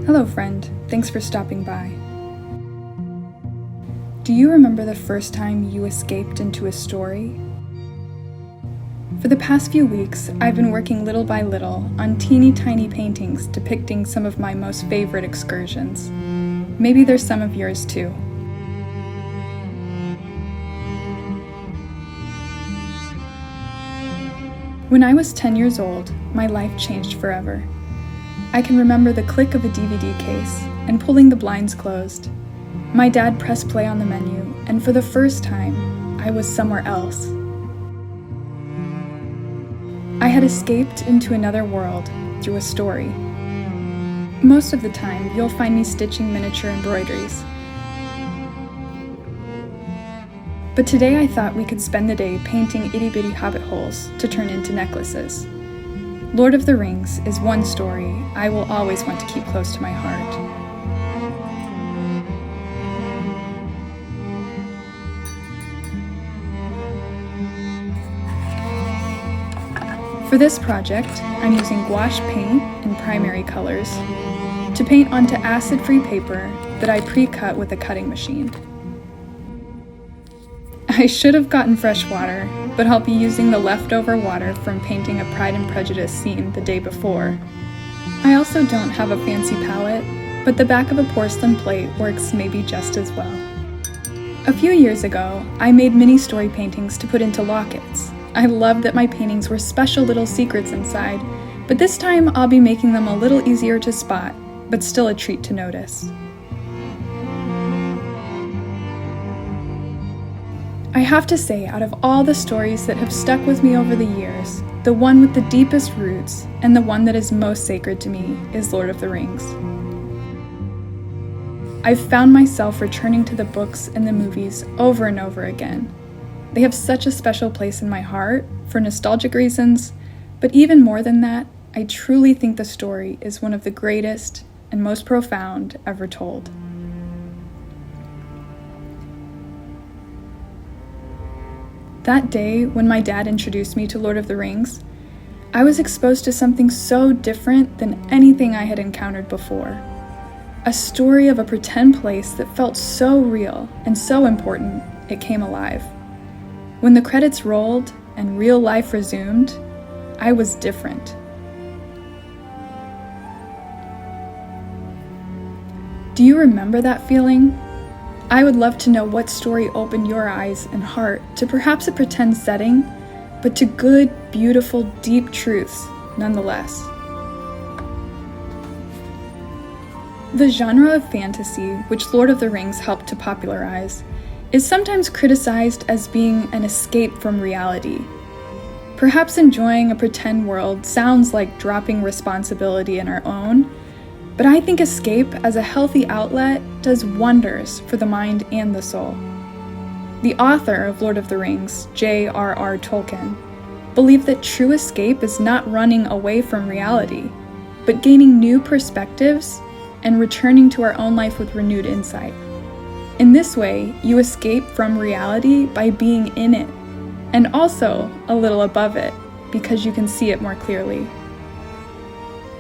Hello, friend. Thanks for stopping by. Do you remember the first time you escaped into a story? For the past few weeks, I've been working little by little on teeny tiny paintings depicting some of my most favorite excursions. Maybe there's some of yours too. When I was 10 years old, my life changed forever. I can remember the click of a DVD case and pulling the blinds closed. My dad pressed play on the menu, and for the first time, I was somewhere else. I had escaped into another world through a story. Most of the time, you'll find me stitching miniature embroideries. But today I thought we could spend the day painting itty-bitty hobbit holes to turn into necklaces. Lord of the Rings is one story I will always want to keep close to my heart. For this project, I'm using gouache paint in primary colors to paint onto acid-free paper that I pre-cut with a cutting machine. I should have gotten fresh water, but I'll be using the leftover water from painting a Pride and Prejudice scene the day before. I also don't have a fancy palette, but the back of a porcelain plate works maybe just as well. A few years ago, I made mini story paintings to put into lockets. I loved that my paintings were special little secrets inside, but this time I'll be making them a little easier to spot, but still a treat to notice. I have to say, out of all the stories that have stuck with me over the years, the one with the deepest roots and the one that is most sacred to me is Lord of the Rings. I've found myself returning to the books and the movies over and over again. They have such a special place in my heart for nostalgic reasons, but even more than that, I truly think the story is one of the greatest and most profound ever told. That day, when my dad introduced me to Lord of the Rings, I was exposed to something so different than anything I had encountered before. A story of a pretend place that felt so real and so important, it came alive. When the credits rolled and real life resumed, I was different. Do you remember that feeling? I would love to know what story opened your eyes and heart to perhaps a pretend setting, but to good, beautiful, deep truths nonetheless. The genre of fantasy, which Lord of the Rings helped to popularize, is sometimes criticized as being an escape from reality. Perhaps enjoying a pretend world sounds like dropping responsibility in our own, but I think escape as a healthy outlet does wonders for the mind and the soul. The author of Lord of the Rings, J.R.R. Tolkien, believed that true escape is not running away from reality, but gaining new perspectives and returning to our own life with renewed insight. In this way, you escape from reality by being in it, and also a little above it, because you can see it more clearly.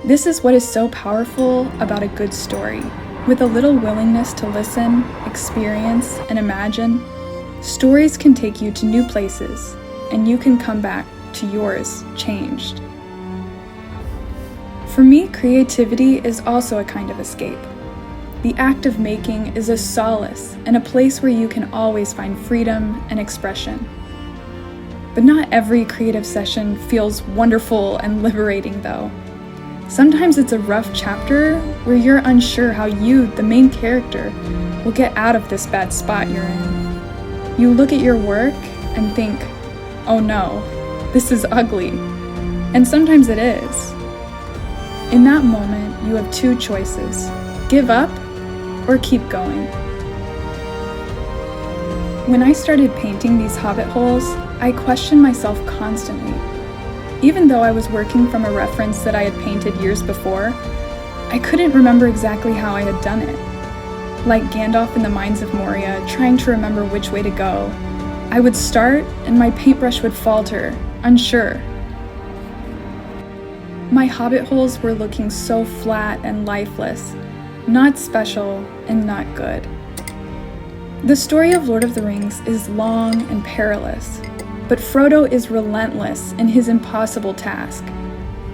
This is what is so powerful about a good story. With a little willingness to listen, experience, and imagine, stories can take you to new places, and you can come back to yours changed. For me, creativity is also a kind of escape. The act of making is a solace and a place where you can always find freedom and expression. But not every creative session feels wonderful and liberating, though. Sometimes it's a rough chapter where you're unsure how you, the main character, will get out of this bad spot you're in. You look at your work and think, oh no, this is ugly. And sometimes it is. In that moment, you have two choices: give up or keep going. When I started painting these hobbit holes, I questioned myself constantly. Even though I was working from a reference that I had painted years before, I couldn't remember exactly how I had done it. Like Gandalf in the Mines of Moria, trying to remember which way to go, I would start and my paintbrush would falter, unsure. My hobbit holes were looking so flat and lifeless, not special, and not good. The story of Lord of the Rings is long and perilous, but Frodo is relentless in his impossible task.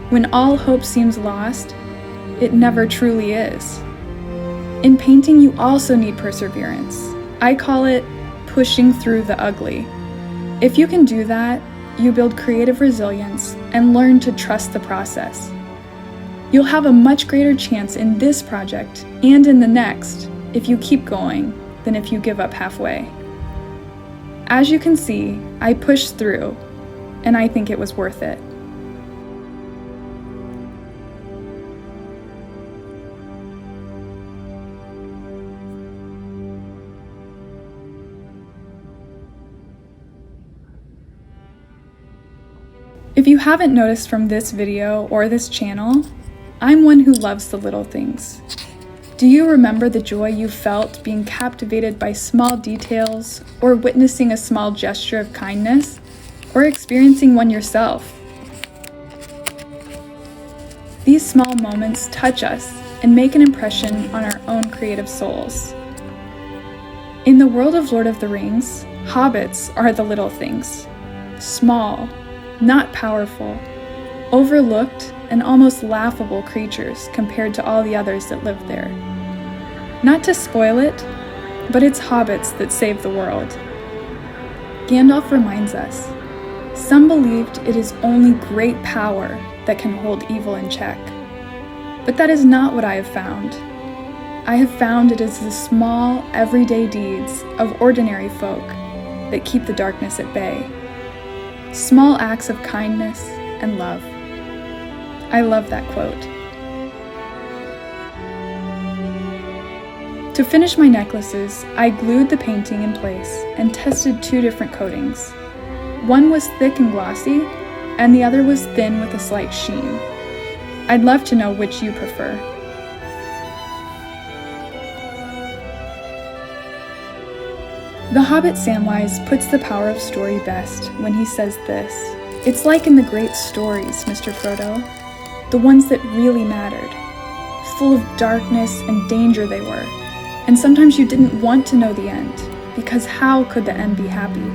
When all hope seems lost, it never truly is. In painting, you also need perseverance. I call it pushing through the ugly. If you can do that, you build creative resilience and learn to trust the process. You'll have a much greater chance in this project and in the next if you keep going than if you give up halfway. As you can see, I pushed through, and I think it was worth it. If you haven't noticed from this video or this channel, I'm one who loves the little things. Do you remember the joy you felt being captivated by small details, or witnessing a small gesture of kindness, or experiencing one yourself? These small moments touch us and make an impression on our own creative souls. In the world of Lord of the Rings, hobbits are the little things. Small, not powerful, overlooked, and almost laughable creatures compared to all the others that live there. Not to spoil it, but it's hobbits that save the world. Gandalf reminds us, some believed it is only great power that can hold evil in check. But that is not what I have found. I have found it is the small, everyday deeds of ordinary folk that keep the darkness at bay. Small acts of kindness and love. I love that quote. To finish my necklaces, I glued the painting in place and tested 2 different coatings. One was thick and glossy, and the other was thin with a slight sheen. I'd love to know which you prefer. The Hobbit Samwise puts the power of story best when he says this: "It's like in the great stories, Mr. Frodo, the ones that really mattered. Full of darkness and danger they were, and sometimes you didn't want to know the end, because how could the end be happy?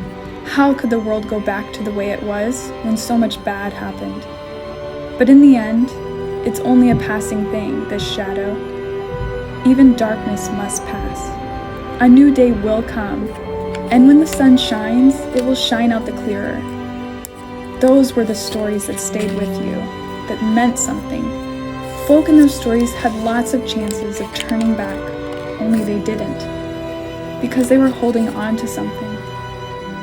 How could the world go back to the way it was when so much bad happened? But in the end, it's only a passing thing, this shadow. Even darkness must pass. A new day will come, and when the sun shines, it will shine out the clearer." Those were the stories that stayed with you, that meant something. Folk in those stories had lots of chances of turning back, only they didn't, because they were holding on to something.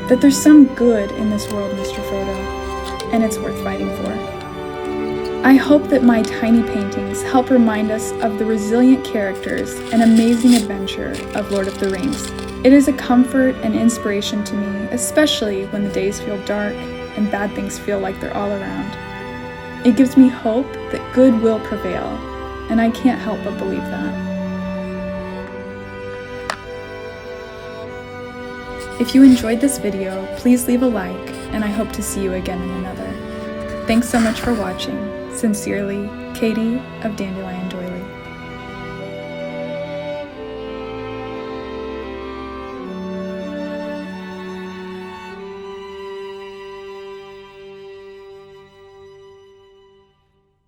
That there's some good in this world, Mr. Frodo, and it's worth fighting for. I hope that my tiny paintings help remind us of the resilient characters and amazing adventure of Lord of the Rings. It is a comfort and inspiration to me, especially when the days feel dark and bad things feel like they're all around. It gives me hope that good will prevail, and I can't help but believe that. If you enjoyed this video, please leave a like, and I hope to see you again in another. Thanks so much for watching. Sincerely, Katie of Dandelion Doily.